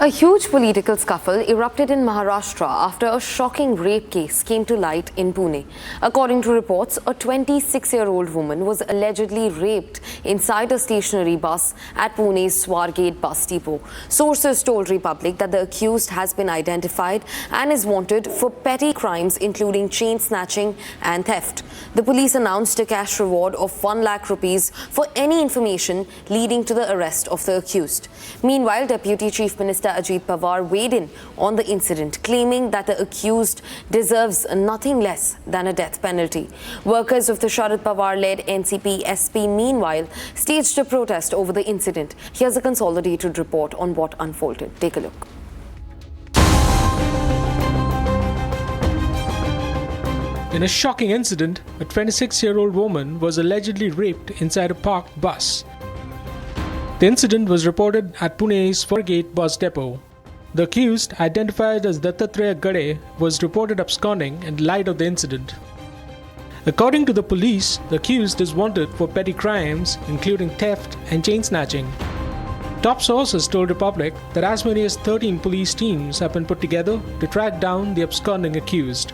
A huge political scuffle erupted in Maharashtra after a shocking rape case came to light in Pune. According to reports, a 26-year-old woman was allegedly raped inside a stationary bus at Pune's Swargate bus depot. Sources told Republic that the accused has been identified and is wanted for petty crimes including chain snatching and theft. The police announced a cash reward of 1 lakh rupees for any information leading to the arrest of the accused. Meanwhile, Deputy Chief Minister Ajit Pawar weighed in on the incident, claiming that the accused deserves nothing less than a death penalty. Workers of the Sharad Pawar-led NCP-SP meanwhile staged a protest over the incident. Here's a consolidated report on what unfolded. Take a look. In a shocking incident, a 26-year-old woman was allegedly raped inside a parked bus. The incident was reported at Pune's Swargate bus depot. The accused, identified as Dattatreya Gade, was reported absconding in light of the incident. According to the police, the accused is wanted for petty crimes including theft and chain snatching. Top sources told Republic that as many as 13 police teams have been put together to track down the absconding accused.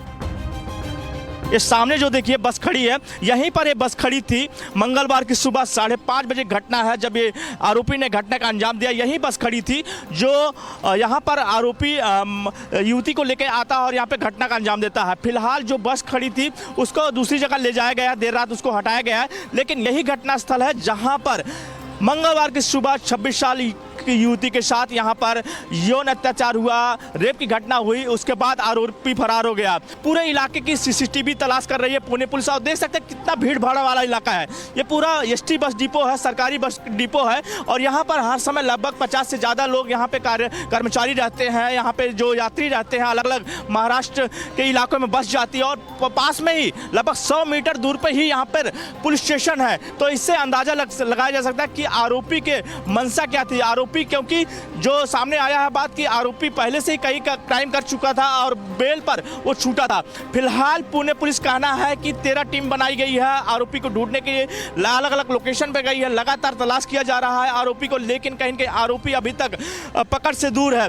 ये सामने जो देखिए बस खड़ी है, यहीं पर ये बस खड़ी थी। मंगलवार की सुबह 5:30 बजे घटना है जब ये आरोपी ने घटना का अंजाम दिया। यहीं बस खड़ी थी जो यहाँ पर आरोपी युवती को लेकर आता और यहाँ पे घटना का अंजाम देता है। फिलहाल जो बस खड़ी थी उसको दूसरी जगह ले जाया गया, देर रात उसको हटाया गया है, लेकिन यही घटना स्थल है जहाँ पर मंगलवार की सुबह 26 साल की युवती के साथ यहाँ पर यौन अत्याचार हुआ, रेप की घटना हुई। उसके बाद आरोपी फरार हो गया। पूरे इलाके की सीसीटीवी तलाश कर रही है पुणे पुलिस। और देख सकते हैं कितना भीड़ भाड़ वाला इलाका है। ये पूरा एसटी बस डिपो है, सरकारी बस डिपो है और यहाँ पर हर समय लगभग 50 से ज़्यादा लोग यहाँ पे कर्मचारी रहते हैं। यहाँ पे जो यात्री रहते हैं, अलग अलग महाराष्ट्र के इलाकों में बस जाती है और पास में ही लगभग 100 मीटर दूर पर ही यहाँ पर पुलिस स्टेशन है। तो इससे अंदाजा लगाया जा सकता है कि आरोपी के मंशा क्या थी। आरोपी, क्योंकि जो सामने आया है बात कि आरोपी पहले से ही कई क्राइम कर चुका था और बेल पर वो छूटा था। फिलहाल पुणे पुलिस कहना है कि 13 टीम बनाई गई है आरोपी को ढूंढने के लिए, अलग अलग लोकेशन पे गई है, लगातार तलाश किया जा रहा है आरोपी को, लेकिन कहीं कहीं आरोपी अभी तक पकड़ से दूर है।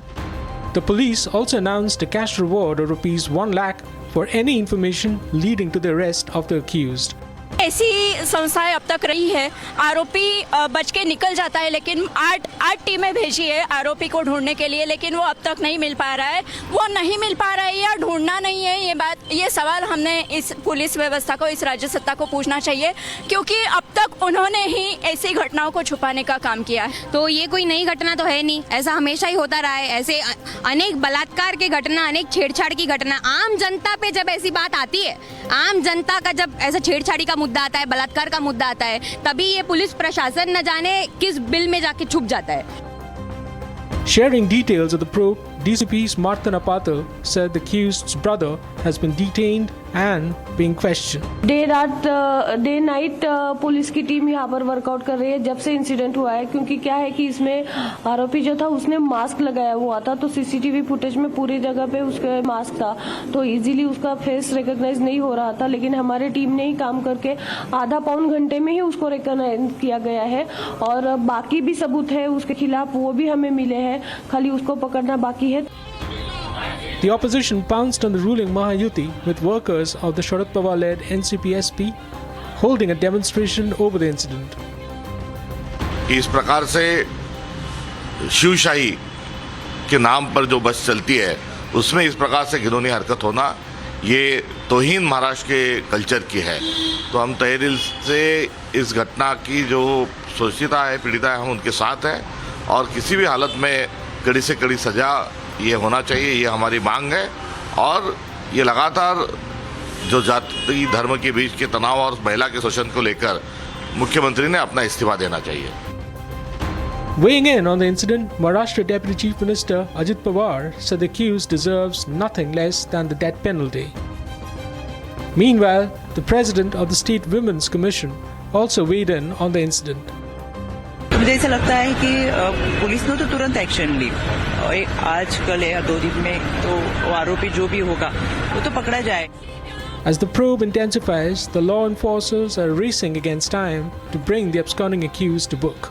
The police also announced a cash reward of rupees 1 lakh for any information leading to the arrest of the accused. ऐसी संस्थाएं अब तक रही है, आरोपी बच के निकल जाता है, लेकिन आठ टीमें भेजी है आरोपी को ढूंढने के लिए, लेकिन वो अब तक नहीं मिल पा रहा है। वो नहीं मिल पा रहा है या ढूंढना नहीं है, ये सवाल हमने इस पुलिस व्यवस्था को, इस राज्य सत्ता को पूछना चाहिए, क्योंकि अब तक उन्होंने ही ऐसी घटनाओं को छुपाने का काम किया है। तो ये कोई नई घटना तो है नहीं, ऐसा हमेशा ही होता रहा है। ऐसे अनेक बलात्कार की घटना, अनेक छेड़छाड़ की घटना, आम जनता पे जब ऐसी बात आती है, आम जनता का जब ऐसा छेड़छाड़ी का मुद्दा आता है, बलात्कार का मुद्दा आता है, तभी ये पुलिस प्रशासन न जाने किस बिल में जाके छुप जाता है। Sharing details of the probe, DCP Smarthana Patil said the accused's brother has been detained and being questioned. Day night police की टीम यहाँ पर वर्कआउट कर रही है जब से इंसिडेंट हुआ है, क्योंकि क्या है कि इसमें आरोपी जो था उसने मास्क लगाया हुआ था, तो सीसीटीवी फुटेज में पूरी जगह पे उसका मास्क था, तो इजीली उसका फेस रिकॉग्नाइज नहीं हो रहा था। लेकिन हमारी टीम ने ही काम करके आधा पौन घंटे में ही उसको रिकॉग्नाइज किया गया है और बाकी भी सबूत है उसके खिलाफ, वो भी हमें मिले हैं, खाली उसको पकड़ना बाकी है। The opposition pounced on the ruling Mahayuti with workers of the Sharad Pawar-led NCP-SP holding a demonstration over the incident. इस प्रकार से शिवशाही के नाम पर जो बस चलती है उसमें इस प्रकार से घिनौनी हरकत होना, ये तौहीन महाराष्ट्र के कल्चर की है। तो हम तहे दिल से इस घटना की जो शोषिता है, पीड़िता है, हम उनके साथ हैं और किसी भी हालत में कड़ी से कड़ी सजा ये होना चाहिए, ये हमारी मांग है। और ये लगातार जो जाति धर्म के बीच के तनाव और महिला के शोषण को लेकर मुख्यमंत्री ने अपना इस्तीफा देना चाहिए। Weighing in on the incident, Maharashtra Deputy Chief Minister Ajit Pawar said the accused deserves nothing less than the death penalty. Meanwhile, the president of the State Women's Commission also weighed in on the incident. मुझे ऐसा लगता है कि police ने तो तुरंत action ली, आज कल या 2 दिन में तो वो आरोपी जो भी होगा वो तो पकड़ा जाए। As the probe intensifies, the law enforcers are racing against time to bring the absconding accused to book.